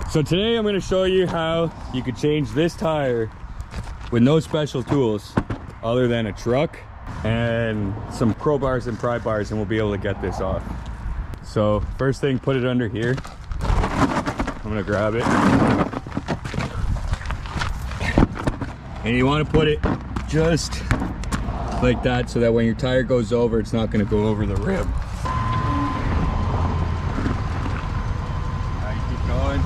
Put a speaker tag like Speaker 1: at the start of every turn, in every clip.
Speaker 1: So today I'm going to show you how you could change this tire with no special tools other than a truck and some crowbars and pry bars, and we'll be able to get this off. So first thing, put it under here. I'm going to grab it. And you want to put it just like that so that when your tire goes over, it's not going to go over the rim. Now you keep going.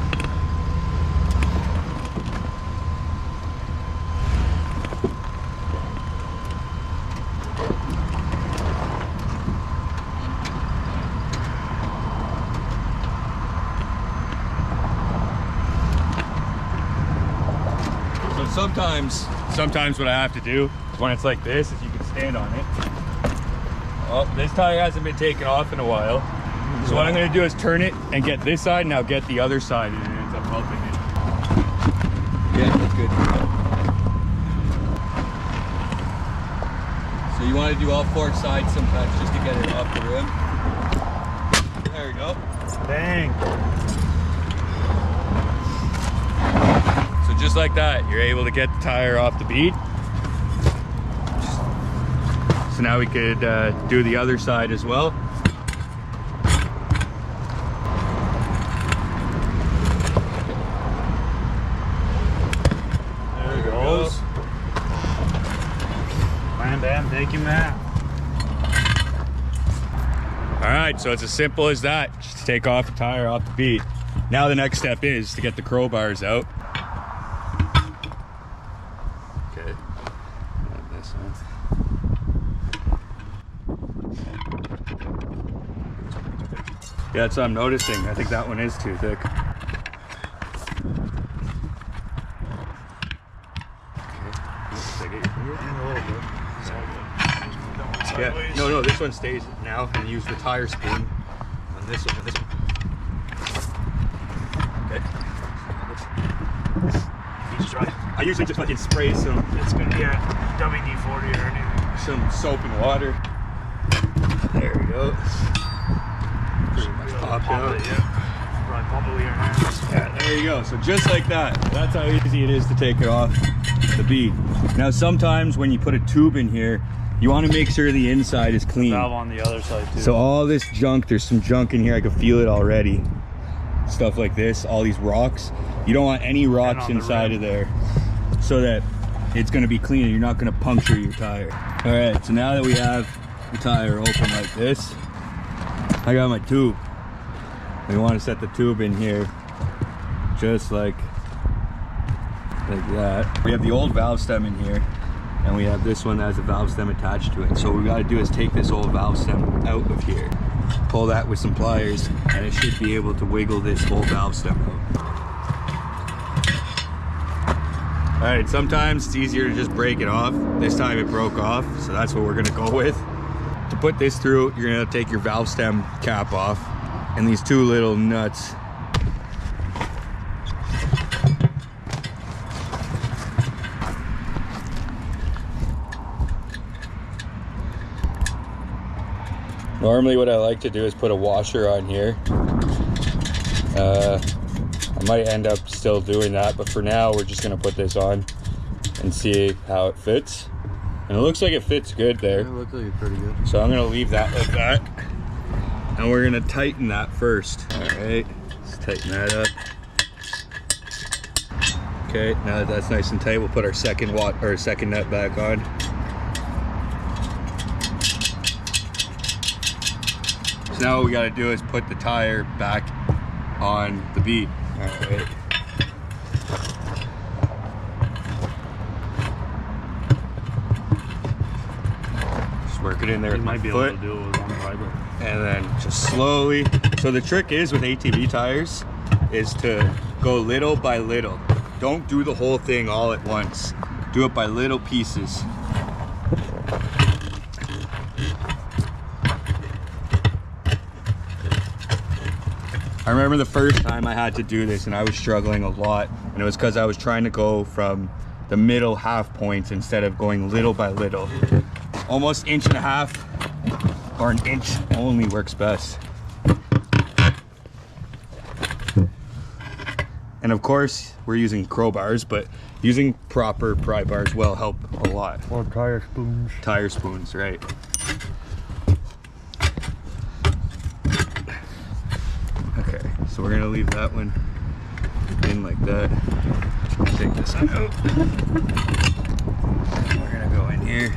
Speaker 1: Sometimes what I have to do when it's like this is you can stand on it. Oh, this tire hasn't been taken off in a while. So what I'm going to do is turn it and get this side, now get the other side, and it ends up bumping it. Yeah, that's good. So you want to do all four sides sometimes just to get it off the rim. There we go.
Speaker 2: Dang.
Speaker 1: So just like that, you're able to get the tire off the bead. So now we could do the other side as well.
Speaker 2: There it goes. Bam, bam, take him out.
Speaker 1: All right, so it's as simple as that. Just take off the tire off the bead. Now the next step is to get the crowbars out. Okay. And this one. Yeah, that's what I'm noticing. I think that one is too thick. Yeah, no, this one stays now, and use the tire spoon on this one and this one. Okay. I usually just fucking spray some.
Speaker 2: It's gonna be a WD-40 or anything.
Speaker 1: Some soap and water. There we go. Pretty much popped out.
Speaker 2: It, yeah. Probably pump it with your hands.
Speaker 1: Yeah, there you go. So just like that. That's how easy it is to take it off the bead. Now sometimes when you put a tube in here, you want to make sure the inside is clean.
Speaker 2: Valve on the other side too.
Speaker 1: So all this junk, there's some junk in here. I can feel it already. Stuff like this, all these rocks. You don't want any rocks inside of there, so that it's going to be clean and you're not going to puncture your tire. All right, so now that we have the tire open like this, I got my tube. We want to set the tube in here just like that. We have the old valve stem in here, and we have this one that has a valve stem attached to it. So what we got to do is take this old valve stem out of here, pull that with some pliers, and it should be able to wiggle this whole valve stem out. All right, sometimes it's easier to just break it off. This time it broke off, so that's what we're gonna go with. To put this through, you're gonna take your valve stem cap off, and these two little nuts. Normally what I like to do is put a washer on here. I might end up still doing that, but for now we're just gonna put this on and see how it fits. And it looks like it fits good there.
Speaker 3: It looks like it's pretty good.
Speaker 1: So I'm gonna leave that like that. And we're gonna tighten that first. All right, let's tighten that up. Okay, now that that's nice and tight, we'll put our second nut back on. So now what we gotta do is put the tire back on the bead. All right. Just work it in there with my foot.
Speaker 2: To do it with one fiber.
Speaker 1: And then just slowly. So the trick is with ATV tires is to go little by little. Don't do the whole thing all at once. Do it by little pieces. I remember the first time I had to do this and I was struggling a lot, and it was because I was trying to go from the middle half points instead of going little by little. Almost inch and a half or an inch only works best. And of course, we're using crowbars, but using proper pry bars will help a lot.
Speaker 2: Or tire spoons.
Speaker 1: Tire spoons, right. Okay, so we're gonna leave that one in like that. Take this out. We're gonna go in here.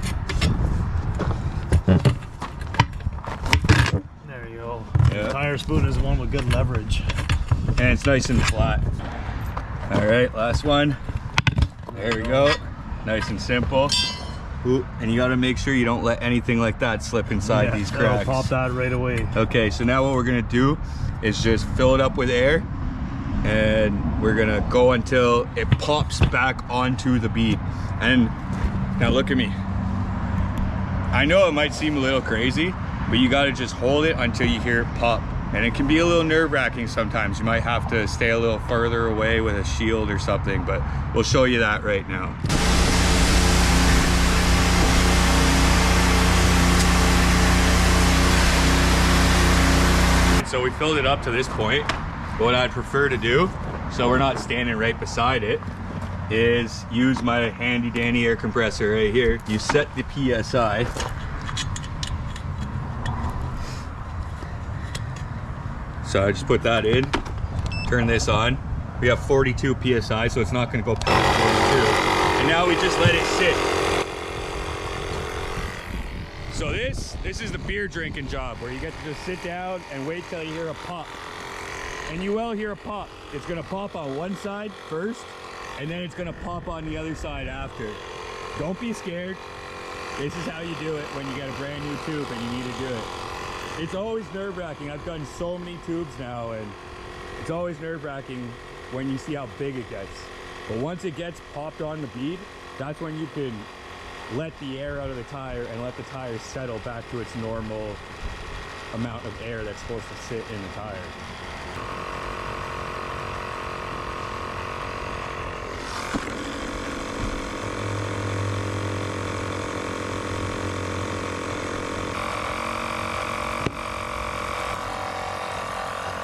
Speaker 2: There you go.
Speaker 1: Yeah.
Speaker 2: The tire spoon is the one with good leverage.
Speaker 1: And it's nice and flat. All right, last one. There we go. Nice and simple. Ooh, and you gotta make sure you don't let anything like that slip inside these cracks.
Speaker 2: Pop that right away.
Speaker 1: Okay, so now what we're gonna do is just fill it up with air, and we're gonna go until it pops back onto the bead. And now look at me. I know it might seem a little crazy, but you gotta just hold it until you hear it pop. And it can be a little nerve-wracking sometimes. You might have to stay a little further away with a shield or something, but we'll show you that right now. So we filled it up to this point. What I'd prefer to do, so we're not standing right beside it, is use my handy dandy air compressor right here. You set the PSI. So I just put that in, turn this on. We have 42 PSI, so it's not gonna go past 42. And now we just let it sit. So this is the beer drinking job, where you get to just sit down and wait till you hear a pop. And you will hear a pop. It's gonna pop on one side first, and then it's gonna pop on the other side after. Don't be scared. This is how you do it when you get a brand new tube and you need to do it. It's always nerve-wracking. I've done so many tubes now, and it's always nerve-wracking when you see how big it gets. But once it gets popped on the bead, that's when you can let the air out of the tire and let the tire settle back to its normal amount of air that's supposed to sit in the tire.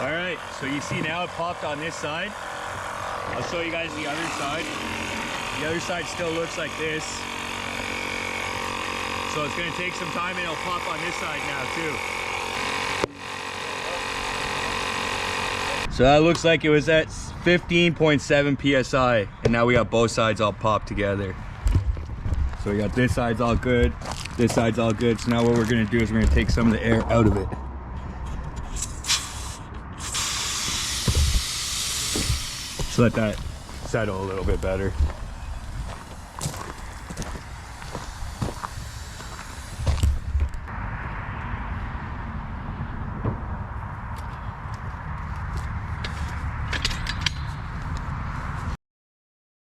Speaker 1: All right, so you see now it popped on this side. I'll show you guys the other side. The other side still looks like this. So it's gonna take some time and it'll pop on this side now too. So that looks like it was at 15.7 PSI, and now we got both sides all popped together. So we got this side's all good, this side's all good. So now what we're gonna do is we're gonna take some of the air out of it. So let that settle a little bit better.